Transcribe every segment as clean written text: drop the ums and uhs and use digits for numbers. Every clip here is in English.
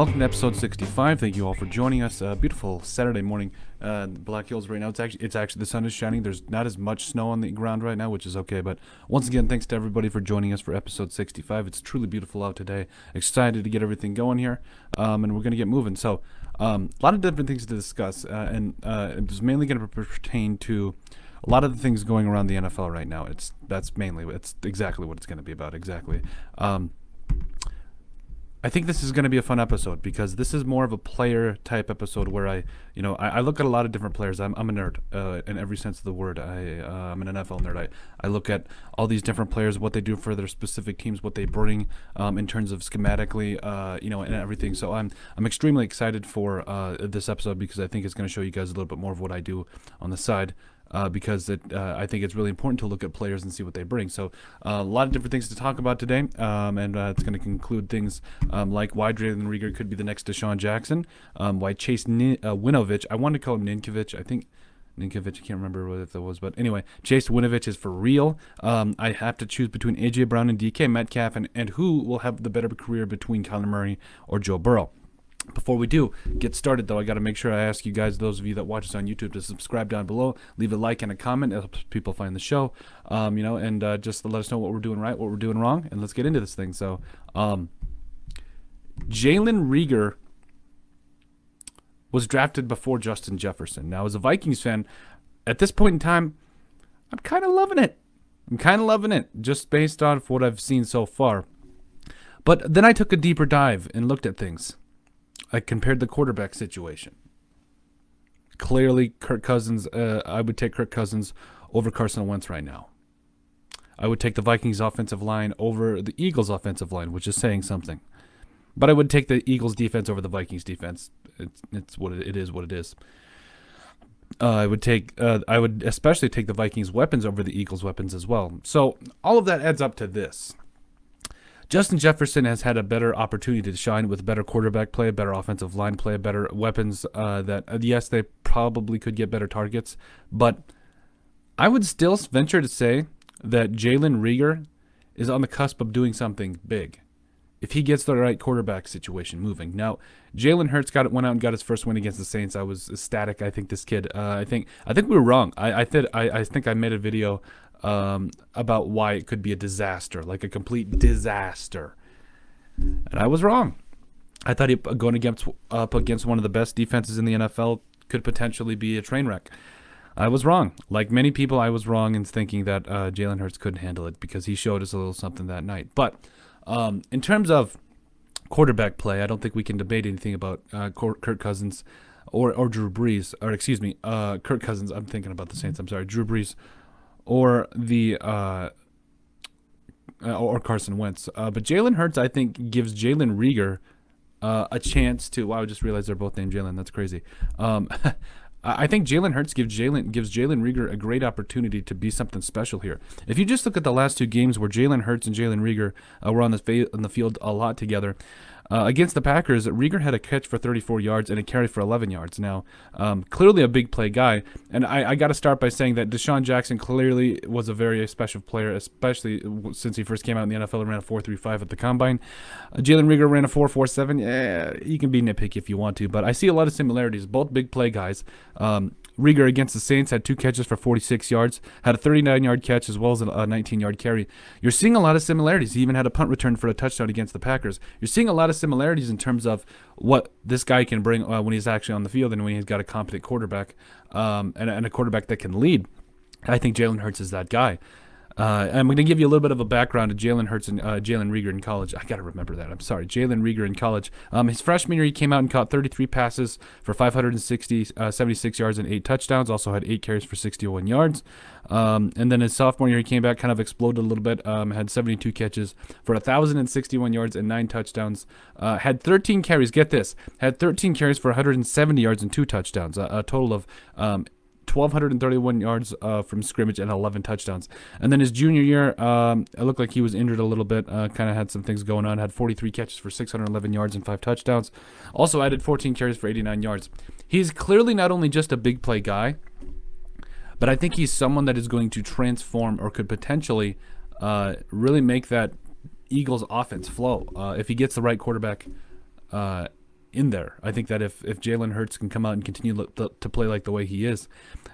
welcome to episode 65. Thank you all for joining us. Beautiful Saturday morning. Black Hills right now. It's actually the sun is shining. There's not as much snow on the ground right now, which is okay. But once again, thanks to everybody for joining us for episode 65. It's truly beautiful out today. Excited to get everything going here, and we're gonna get moving. So, a lot of different things to discuss, and it's mainly gonna pertain to a lot of the things going around the NFL right now. It's exactly what it's gonna be about. Exactly. I think this is going to be a fun episode because this is more of a player type episode where I look at a lot of different players. I'm a nerd in every sense of the word. I'm an NFL nerd. I look at all these different players, what they do for their specific teams, what they bring in terms of schematically, and everything. So I'm extremely excited for this episode because I think it's going to show you guys a little bit more of what I do on the side. Because I think it's really important to look at players and see what they bring. So a lot of different things to talk about today, and it's going to conclude things like why Jalen Reagor could be the next Desean Jackson, why Chase Winovich, I wanted to call him Ninkovich, I think Ninkovich, I can't remember what that was, but anyway, Chase Winovich is for real. I have to choose between A.J. Brown and K.Metcalf, and who will have the better career between Kyler Murray or Joe Burrow. Before we do get started, though, I got to make sure I ask you guys, those of you that watch us on YouTube, to subscribe down below, leave a like and a comment. It helps people find the show, and just to let us know what we're doing right, what we're doing wrong, and let's get into this thing. So, Jalen Reagor was drafted before Justin Jefferson. Now, as a Vikings fan, at this point in time, I'm kind of loving it. Just based on what I've seen so far. But then I took a deeper dive and looked at things. I compared the quarterback situation. Clearly, Kirk Cousins, I would take Kirk Cousins over Carson Wentz right now. I would take the Vikings offensive line over the Eagles offensive line, which is saying something. But I would take the Eagles defense over the Vikings defense. It's what it is. I would especially take the Vikings weapons over the Eagles weapons as well. So all of that adds up to this. Justin Jefferson has had a better opportunity to shine with better quarterback play, better offensive line play, better weapons yes, they probably could get better targets. But I would still venture to say that Jalen Reagor is on the cusp of doing something big if he gets the right quarterback situation moving. Now, Jalen Hurts went out and got his first win against the Saints. I was ecstatic. I think this kid, I think we were wrong. I think I made a video about why it could be a disaster, like a complete disaster. And I was wrong. I thought going up against one of the best defenses in the NFL could potentially be a train wreck. I was wrong. Like many people, I was wrong in thinking that Jalen Hurts couldn't handle it because he showed us a little something that night. But in terms of quarterback play, I don't think we can debate anything about Kirk Cousins or Drew Brees, or excuse me, Kirk Cousins. I'm thinking about the Saints. I'm sorry, Drew Brees. Or or Carson Wentz. But Jalen Hurts, I think, gives Jalen Reagor a chance to. Wow, I just realized they're both named Jalen. That's crazy. I think Jalen Hurts gives Jalen Reagor a great opportunity to be something special here. If you just look at the last two games where Jalen Hurts and Jalen Reagor were on the field a lot together. Against the Packers, Reagor had a catch for 34 yards and a carry for 11 yards. Now, clearly a big play guy. And I got to start by saying that Desean Jackson clearly was a very special player, especially since he first came out in the NFL and ran a 4.35 at the Combine. Jalen Reagor ran a 4.47. Yeah, you can be nitpicky if you want to, but I see a lot of similarities. Both big play guys. Reagor against the Saints had 2 catches for 46 yards, had a 39-yard catch as well as a 19-yard carry. You're seeing a lot of similarities. He even had a punt return for a touchdown against the Packers. You're seeing a lot of similarities in terms of what this guy can bring when he's actually on the field and when he's got a competent quarterback and a quarterback that can lead. I think Jalen Hurts is that guy. I'm going to give you a little bit of a background of Jalen Hurts and Jalen Reagor in college. I got to remember that. I'm sorry. Jalen Reagor in college. His freshman year, he came out and caught 33 passes for 76 yards and 8 touchdowns. Also had 8 carries for 61 yards. And then his sophomore year, he came back, kind of exploded a little bit. Had 72 catches for 1,061 yards and 9 touchdowns. Had 13 carries. Get this. Had 13 carries for 170 yards and 2 touchdowns. A total of 1,231 yards from scrimmage and 11 touchdowns. And then his junior year, it looked like he was injured a little bit, kind of had some things going on, had 43 catches for 611 yards and 5 touchdowns. Also added 14 carries for 89 yards. He's clearly not only just a big play guy, but I think he's someone that is going to transform or could potentially really make that Eagles offense flow. If he gets the right quarterback in there. I think that if Jalen Hurts can come out and continue to play like the way he is,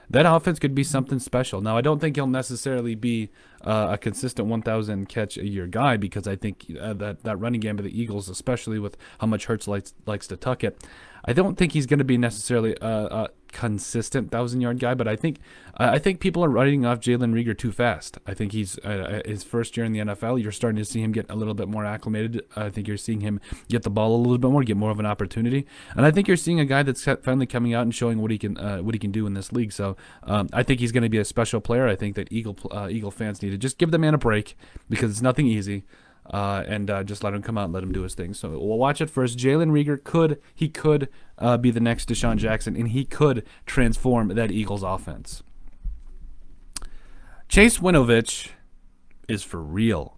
that offense could be something special. Now, I don't think he'll necessarily be a consistent 1,000 catch a year guy, because I think that running game of the Eagles, especially with how much Hurts likes to tuck it, I don't think he's going to be necessarily a consistent 1,000-yard guy. But I think people are writing off Jalen Reagor too fast. I think he's his first year in the NFL. You're starting to see him get a little bit more acclimated. I think you're seeing him get the ball a little bit more, get more of an opportunity, and I think you're seeing a guy that's finally coming out and showing what he can do in this league. So I think he's going to be a special player. I think that Eagle fans need to just give the man a break, because it's nothing easy. And just let him come out and let him do his thing. So we'll watch it first. Jalen Reagor could be the next Desean Jackson, and he could transform that Eagles offense. Chase Winovich is for real.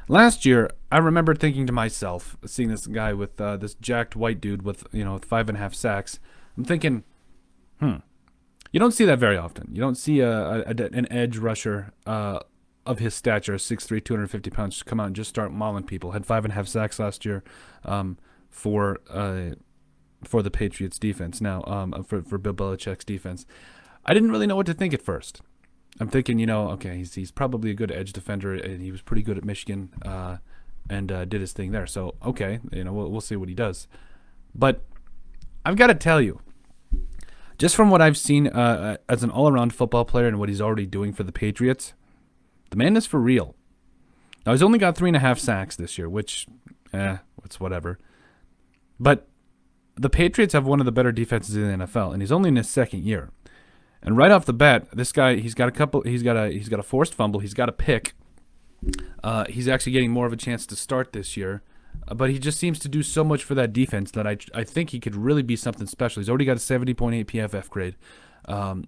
Last year, I remember thinking to myself, seeing this guy with this jacked white dude with 5.5 sacks, I'm thinking, you don't see that very often. You don't see an edge rusher of his stature, 6'3", 250 pounds, come out and just start mauling people. Had 5.5 sacks last year for the Patriots defense. Now, for Bill Belichick's defense, I didn't really know what to think at first. I'm thinking, okay, he's probably a good edge defender, and he was pretty good at Michigan, and did his thing there. So, okay, we'll see what he does. But I've got to tell you, just from what I've seen as an all-around football player and what he's already doing for the Patriots, the man is for real. Now, he's only got 3.5 sacks this year, which, it's whatever. But the Patriots have one of the better defenses in the NFL, and he's only in his second year. And right off the bat, this guy, he's got a forced fumble, he's got a pick. He's actually getting more of a chance to start this year. But he just seems to do so much for that defense that I think he could really be something special. He's already got a 70.8 PFF grade. And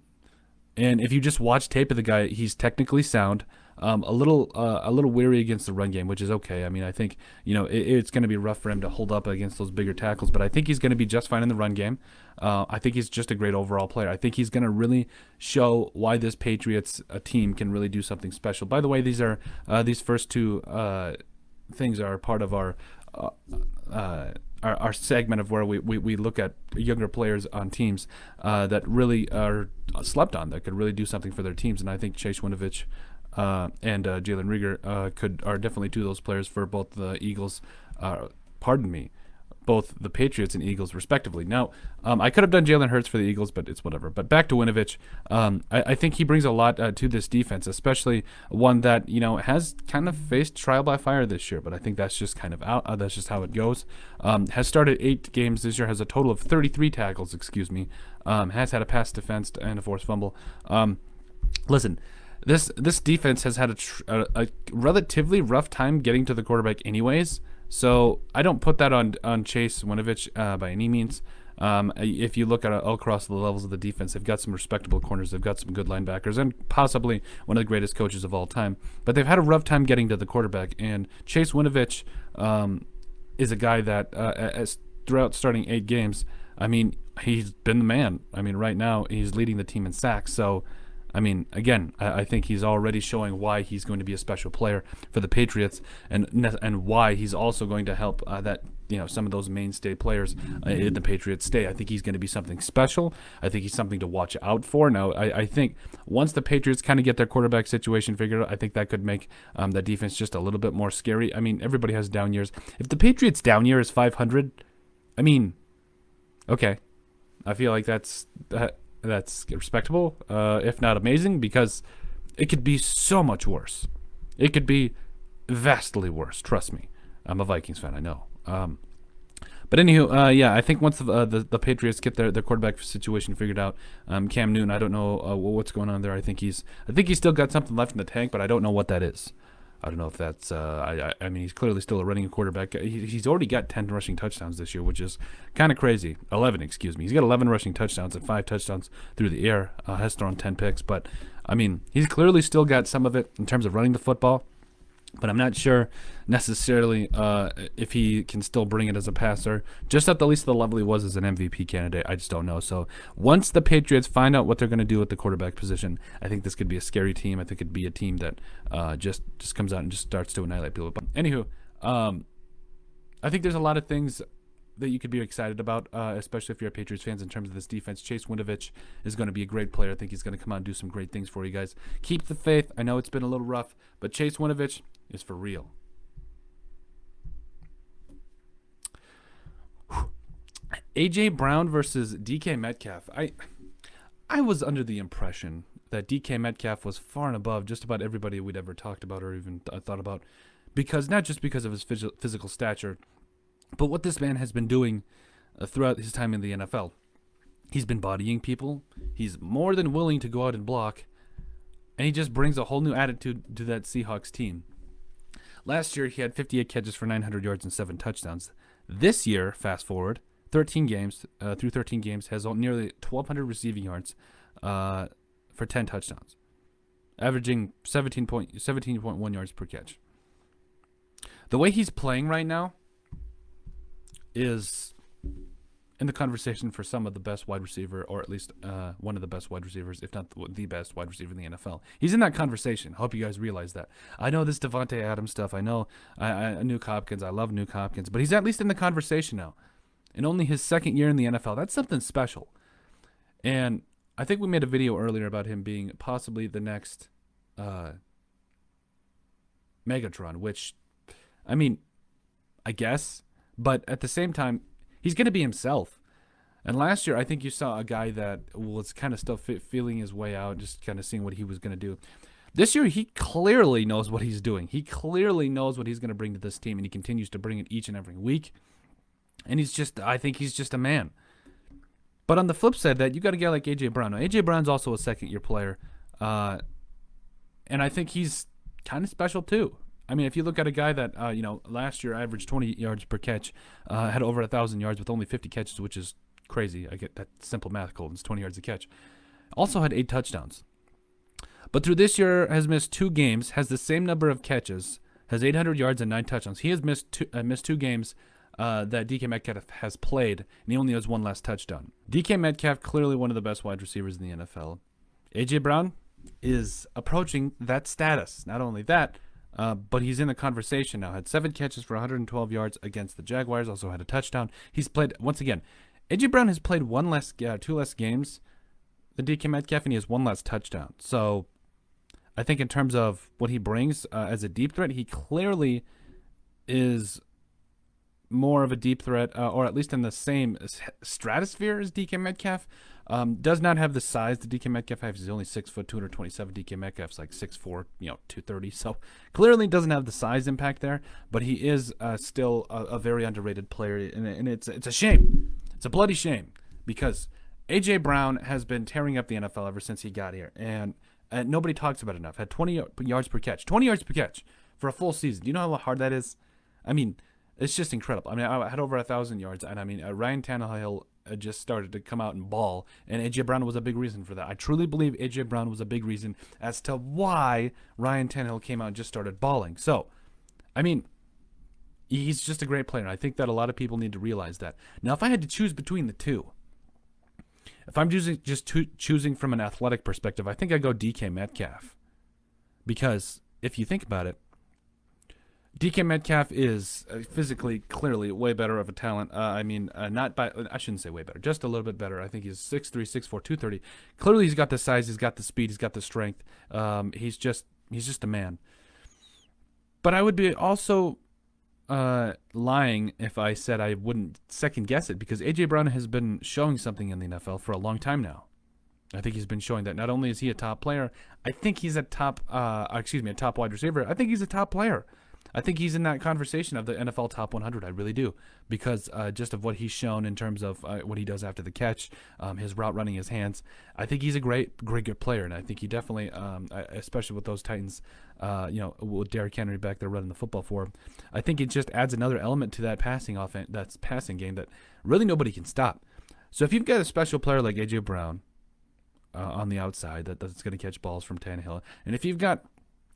if you just watch tape of the guy, he's technically sound. A little weary against the run game, which is okay. I mean, I think it's going to be rough for him to hold up against those bigger tackles, but I think he's going to be just fine in the run game. I think he's just a great overall player. I think he's going to really show why this Patriots team can really do something special. By the way, these first two things are part of our segment of where we look at younger players on teams that really are slept on, that could really do something for their teams, and I think Chase Winovich and Jalen Reagor are definitely two of those players for both the Eagles, both the Patriots and Eagles respectively. Now, I could have done Jalen Hurts for the Eagles, but it's whatever. But back to Winovich, I think he brings a lot to this defense, especially one that has kind of faced trial by fire this year. But I think that's just kind of out. That's just how it goes. Has started 8 games this year, has a total of 33 tackles. Has had a pass defense and a forced fumble. Listen. This defense has had a relatively rough time getting to the quarterback anyways, so I don't put that on Chase Winovich by any means. If you look at all across the levels of the defense, they've got some respectable corners, they've got some good linebackers, and possibly one of the greatest coaches of all time, but they've had a rough time getting to the quarterback, and Chase Winovich is a guy that as throughout starting 8 games, I mean, he's been the man. I mean, right now he's leading the team in sacks, so I mean, again, I think he's already showing why he's going to be a special player for the Patriots, and why he's also going to help that some of those mainstay players in the Patriots stay. I think he's going to be something special. I think he's something to watch out for. Now, I think once the Patriots kind of get their quarterback situation figured out, I think that could make the defense just a little bit more scary. I mean, everybody has down years. If the Patriots' down year is 500, I mean, okay, I feel like that's respectable, if not amazing, because it could be so much worse. It could be vastly worse. Trust me. I'm a Vikings fan, I know. But anywho, yeah, I think once the Patriots get their quarterback situation figured out, Cam Newton, I don't know what's going on there. I think he's still got something left in the tank, but I don't know what that is. I don't know if that's I mean, he's clearly still a running quarterback. He's already got 10 rushing touchdowns this year, which is kind of crazy. 11, excuse me. He's got 11 rushing touchdowns and 5 touchdowns through the air. Has thrown 10 picks, but I mean, he's clearly still got some of it in terms of running the football. But I'm not sure necessarily if he can still bring it as a passer, just at the least the level he was as an MVP candidate. I just don't know. So once the Patriots find out what they're going to do at the quarterback position, I think this could be a scary team. I think it'd be a team that just comes out and just starts to annihilate people. But anywho, I think there's a lot of things that you could be excited about, especially if you're a Patriots fans in terms of this defense. Chase Winovich is going to be a great player. I think he's going to come out and do some great things for you guys. Keep the faith. I know it's been a little rough, but Chase Winovich is for real. A.J. Brown versus D.K. Metcalf. I was under the impression that D.K. Metcalf was far and above just about everybody we'd ever talked about or even thought about, because not just because of his physical stature, but what this man has been doing throughout his time in the NFL. He's been bodying people. He's more than willing to go out and block, and he just brings a whole new attitude to that Seahawks team. Last year, he had 58 catches for 900 yards and 7 touchdowns. This year, fast forward, 13 games, through 13 games, has nearly 1,200 receiving yards for 10 touchdowns, averaging 17.1 yards per catch. The way he's playing right now is in the conversation for some of the best wide receiver, or at least one of the best wide receivers, if not the best wide receiver in the NFL. He's in that conversation. I hope you guys realize that. I know this Devontae Adams stuff. I know Nuke Hopkins. I love Nuke Hopkins. But he's at least in the conversation now. In only his second year in the NFL. That's something special. And I think we made a video earlier about him being possibly the next Megatron, which, I mean, I guess. But at the same time, he's going to be himself. And last year, I think you saw a guy that was kind of still feeling his way out, just kind of seeing what he was going to do. This year, he clearly knows what he's doing. He clearly knows what he's going to bring to this team, and he continues to bring it each and every week. And I think he's just a man. But on the flip side of that, you got a guy like A.J. Brown. Now, A.J. Brown's also a second-year player. And I think he's kind of special, too. I mean, if you look at a guy that, last year averaged 20 yards per catch, had over 1,000 yards with only 50 catches, which is crazy. I get that simple math, Colton. It's 20 yards a catch. Also had 8 touchdowns. But through this year has missed 2 games, has the same number of catches, has 800 yards and 9 touchdowns. He has missed 2 games that D.K. Metcalf has played, and he only has 1 last touchdown. D.K. Metcalf, clearly one of the best wide receivers in the NFL. A.J. Brown is approaching that status. Not only that, but he's in the conversation now. Had 7 catches for 112 yards against the Jaguars. Also had a touchdown. He's played, once again, A.J. Brown has played 2 less games than D.K. Metcalf, and he has 1 less touchdown. So I think in terms of what he brings as a deep threat, he clearly is more of a deep threat, or at least in the same stratosphere as DK Metcalf. Does not have the size that DK Metcalf has. He's only 6 foot, 227. DK Metcalf's like 6'4", 230. So clearly doesn't have the size impact there, but he is still a very underrated player, and it's a shame. It's a bloody shame, because A.J. Brown has been tearing up the NFL ever since he got here, and nobody talks about it enough. Had 20 yards per catch. 20 yards per catch for a full season. Do you know how hard that is? I mean, it's just incredible. I mean, I had over 1,000 yards, and I mean, Ryan Tannehill just started to come out and ball, and A.J. Brown was a big reason for that. I truly believe A.J. Brown was a big reason as to why Ryan Tannehill came out and just started balling. So, I mean, he's just a great player, and I think that a lot of people need to realize that. Now, if I had to choose between the two, if I'm choosing from an athletic perspective, I think I'd go DK Metcalf. Because if you think about it, DK Metcalf is physically, clearly, way better of a talent. I shouldn't say way better, just a little bit better. I think he's 6'3", 6'4", 230. Clearly, he's got the size, he's got the speed, he's got the strength. He's just a man. But I would be also lying if I said I wouldn't second guess it, because A.J. Brown has been showing something in the NFL for a long time now. I think he's been showing that not only is he a top player, I think he's a top wide receiver. I think he's a top player. I think he's in that conversation of the NFL top 100. I really do, because just of what he's shown in terms of what he does after the catch, his route running, his hands. I think he's a great good player, and I think he definitely, especially with those Titans, with Derrick Henry back there running the football for him, I think it just adds another element to that passing game that really nobody can stop. So if you've got a special player like A.J. Brown on the outside that's going to catch balls from Tannehill, and if you've got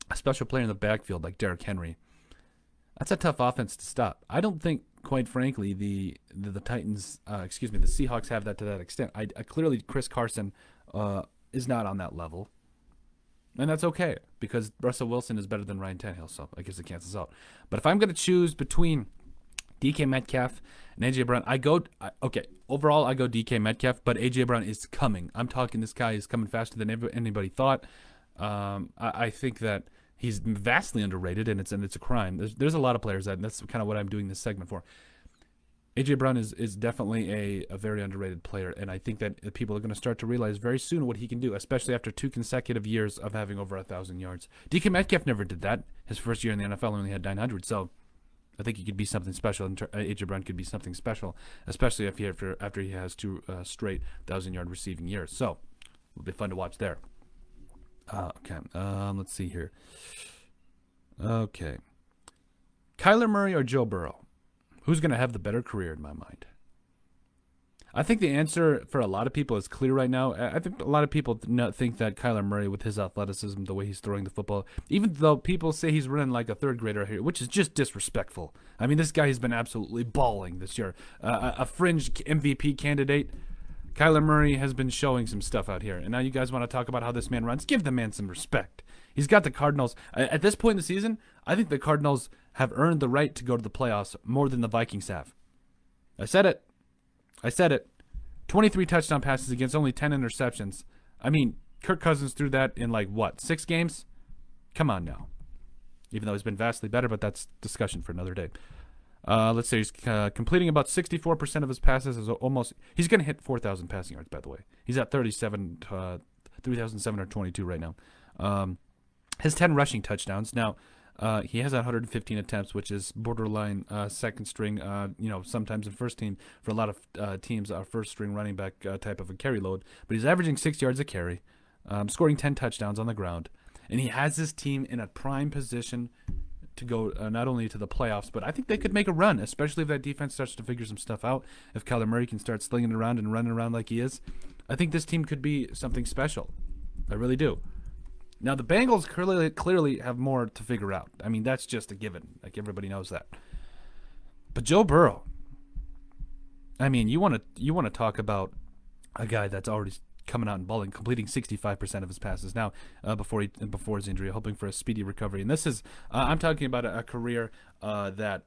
a special player in the backfield like Derrick Henry, that's a tough offense to stop. I don't think, quite frankly, the Titans, the Seahawks have that to that extent. Clearly, Chris Carson is not on that level, and that's okay, because Russell Wilson is better than Ryan Tannehill, so I guess it cancels out. But if I'm going to choose between DK Metcalf and AJ Brown. Overall, I go DK Metcalf, but AJ Brown is coming. I'm talking this guy is coming faster than anybody thought. I think that he's vastly underrated, and it's a crime. There's a lot of players that's kind of what I'm doing this segment for. AJ Brown is definitely a very underrated player, and I think that people are going to start to realize very soon what he can do, especially after 2 consecutive years of having over 1,000 yards. DK Metcalf never did that. His first year in the NFL only had 900, so I think he could be something special. AJ Brown could be something special, especially after he has 2 straight 1,000-yard receiving years. So it'll be fun to watch there. Okay, let's see here. Okay, Kyler Murray or Joe Burrow? Who's going to have the better career in my mind? I think the answer for a lot of people is clear right now. I think a lot of people think that Kyler Murray, with his athleticism, the way he's throwing the football, even though people say he's running like a third grader here, which is just disrespectful. I mean, this guy has been absolutely balling this year. A fringe MVP candidate. Kyler Murray has been showing some stuff out here. And now you guys want to talk about how this man runs? Give the man some respect. He's got the Cardinals. At this point in the season, I think the Cardinals have earned the right to go to the playoffs more than the Vikings have. I said it. 23 touchdown passes against only 10 interceptions. I mean, Kirk Cousins threw that in 6 games? Come on now. Even though he's been vastly better, but that's discussion for another day. Let's say he's completing about 64% of his passes. He's going to hit 4,000 passing yards, by the way. He's at 3,722 right now. His 10 rushing touchdowns. Now, he has 115 attempts, which is borderline second string, sometimes in first team. For a lot of teams, our first string running back type of a carry load. But he's averaging 6 yards a carry, scoring 10 touchdowns on the ground. And he has his team in a prime position to go not only to the playoffs, but I think they could make a run, especially if that defense starts to figure some stuff out. If Kyler Murray can start slinging it around and running around like he is, I think this team could be something special. I really do. Now, the Bengals clearly have more to figure out. I mean, that's just a given. Everybody knows that. But Joe Burrow, I mean, you want to talk about a guy that's already coming out and balling, completing 65% of his passes now before his injury, hoping for a speedy recovery. And this is, I'm talking about a career that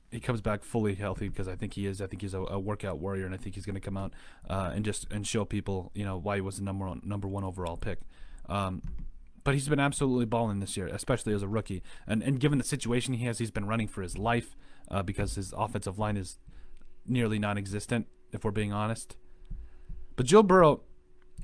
he comes back fully healthy, because I think he is. I think he's a workout warrior, and I think he's going to come out and show people, why he was the number one overall pick. But he's been absolutely balling this year, especially as a rookie. And given the situation he has, he's been running for his life because his offensive line is nearly non-existent, if we're being honest. But Joe Burrow,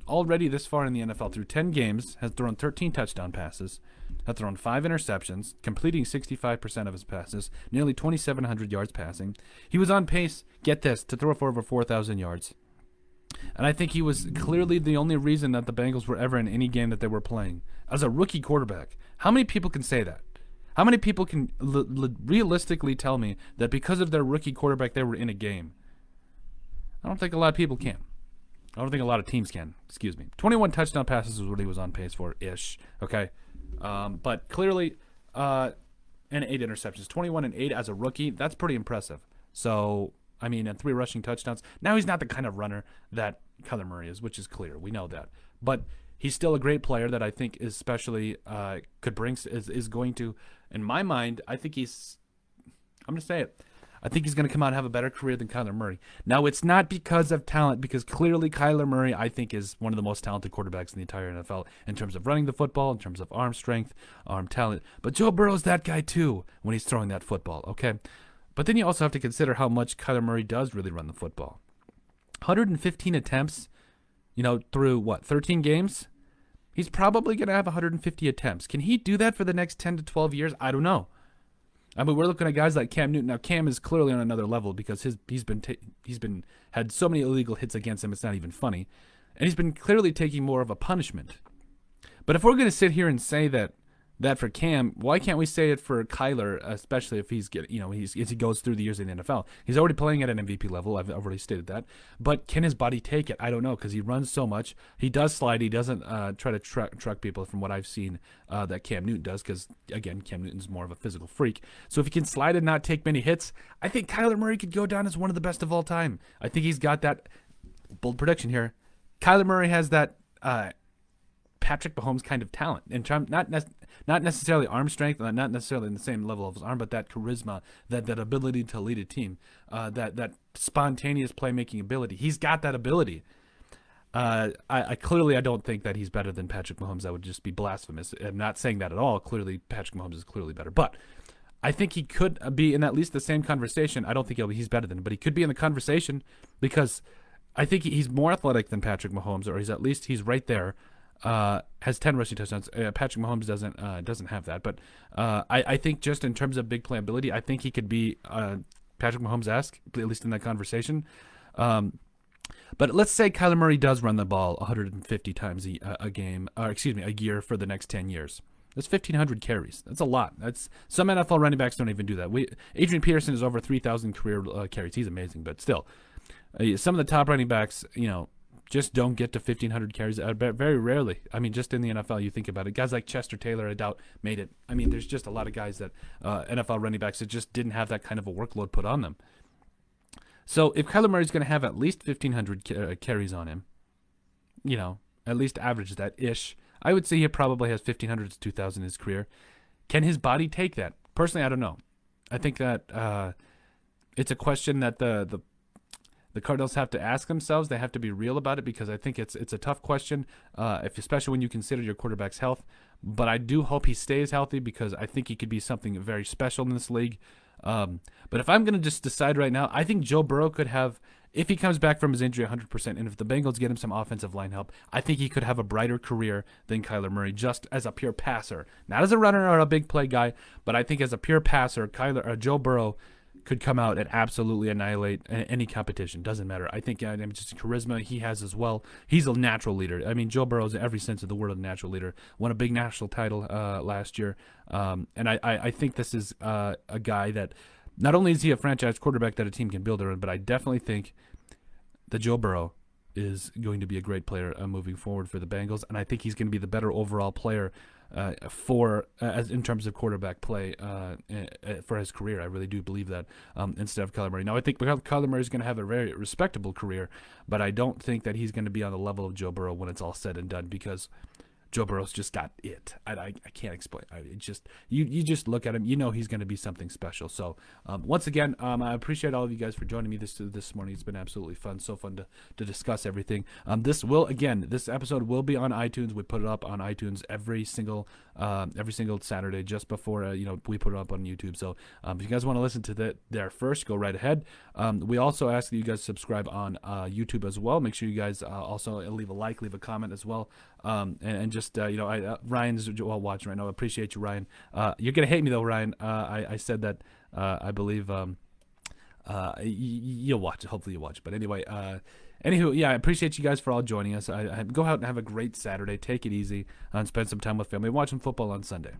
already this far in the NFL, through 10 games, has thrown 13 touchdown passes, has thrown 5 interceptions, completing 65% of his passes, nearly 2,700 yards passing. He was on pace, get this, to throw for over 4,000 yards. And I think he was clearly the only reason that the Bengals were ever in any game that they were playing. As a rookie quarterback, how many people can say that? How many people can realistically tell me that because of their rookie quarterback they were in a game? I don't think a lot of people can. I don't think a lot of teams can. 21 touchdown passes was what he was on pace for, ish. Okay? But clearly, and 8 interceptions. 21 and 8 as a rookie, that's pretty impressive. So, I mean, and 3 rushing touchdowns. Now he's not the kind of runner that Kyler Murray is, which is clear. We know that. But he's still a great player that I think especially is going to, in my mind, I'm going to say it. I think he's going to come out and have a better career than Kyler Murray. Now, it's not because of talent, because clearly Kyler Murray, I think, is one of the most talented quarterbacks in the entire NFL in terms of running the football, in terms of arm strength, arm talent. But Joe Burrow's that guy, too, when he's throwing that football, okay? But then you also have to consider how much Kyler Murray does really run the football. 115 attempts, through, 13 games? He's probably going to have 150 attempts. Can he do that for the next 10 to 12 years? I don't know. I mean, we're looking at guys like Cam Newton. Now, Cam is clearly on another level because he's had so many illegal hits against him, it's not even funny. And he's been clearly taking more of a punishment. But if we're going to sit here and say that for Cam, why can't we say it for Kyler, especially if as he goes through the years in the NFL? He's already playing at an MVP level. I've already stated that. But can his body take it? I don't know, because he runs so much. He does slide. He doesn't try to truck people, from what I've seen, that Cam Newton does, because, again, Cam Newton's more of a physical freak. So if he can slide and not take many hits, I think Kyler Murray could go down as one of the best of all time. I think he's got that, bold prediction here, Kyler Murray has that Patrick Mahomes kind of talent. In terms, not necessarily arm strength, not necessarily in the same level of his arm, but that charisma, that ability to lead a team, that spontaneous playmaking ability. He's got that ability. I clearly don't think that he's better than Patrick Mahomes. That would just be blasphemous. I'm not saying that at all. Clearly, Patrick Mahomes is clearly better, but I think he could be in at least the same conversation. I don't think he's better than him, but he could be in the conversation because I think he's more athletic than Patrick Mahomes, or he's right there. Has 10 rushing touchdowns. Patrick Mahomes doesn't have that, but I think just in terms of big playability, I think he could be Patrick Mahomes-esque, at least in that conversation. But let's say Kyler Murray does run the ball 150 times a year for the next 10 years. That's 1,500 carries. That's a lot. Some NFL running backs don't even do that. Adrian Peterson is over 3,000 career carries. He's amazing, but still, some of the top running backs, just don't get to 1,500 carries. Very rarely. I mean, just in the NFL, you think about it. Guys like Chester Taylor, I doubt, made it. I mean, there's just a lot of guys that NFL running backs that just didn't have that kind of a workload put on them. So if Kyler Murray's going to have at least 1,500 carries on him, at least average that-ish, I would say he probably has 1,500 to 2,000 in his career. Can his body take that? Personally, I don't know. I think that it's a question that the Cardinals have to ask themselves. They have to be real about it because I think it's a tough question, especially when you consider your quarterback's health. But I do hope he stays healthy because I think he could be something very special in this league. But if I'm going to just decide right now, I think Joe Burrow could have, if he comes back from his injury 100%, and if the Bengals get him some offensive line help, I think he could have a brighter career than Kyler Murray, just as a pure passer. Not as a runner or a big play guy, but I think as a pure passer, Joe Burrow could come out and absolutely annihilate any competition. Doesn't matter. I think just charisma he has as well. He's a natural leader. I mean, Joe Burrow's in every sense of the word a natural leader. Won a big national title last year. And I think this is a guy that not only is he a franchise quarterback that a team can build around, but I definitely think that Joe Burrow is going to be a great player moving forward for the Bengals. And I think he's going to be the better overall player as in terms of quarterback play for his career. I really do believe that instead of Kyler Murray. Now, I think Kyler Murray is going to have a very respectable career, but I don't think that he's going to be on the level of Joe Burrow when it's all said and done because Joe Burrow's just got it. I can't explain. You just look at him, he's going to be something special. So once again, I appreciate all of you guys for joining me this morning. It's been absolutely fun. So fun to discuss everything. This episode will be on iTunes. We put it up on iTunes every single Saturday just before we put it up on YouTube. So if you guys want to listen to that there first, go right ahead. We also ask that you guys subscribe on YouTube as well. Make sure you guys also leave a like, leave a comment as well. And just Ryan's watching right now. I appreciate you, Ryan. You're gonna hate me though, Ryan. I said that. I believe you'll watch it. Hopefully you watch it. But anyway, anywho, I appreciate you guys for all joining us. Go out and have a great Saturday. Take it easy and spend some time with family. Watch some football on Sunday.